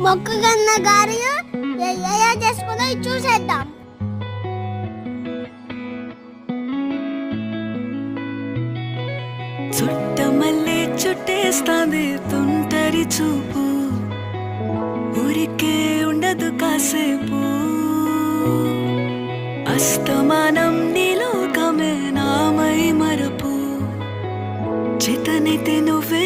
మొక్కగన్న గారెలు ఎలా చేసుకున్నా చూసేద్దాం. చుట్టమల్లే చుట్టేస్తాంది తుంటరి చూపు, ఊరికే ఉండదు కాసేపు. అస్తమానం నీలోకమే నామై మరపు, చేతనైతే నువ్వే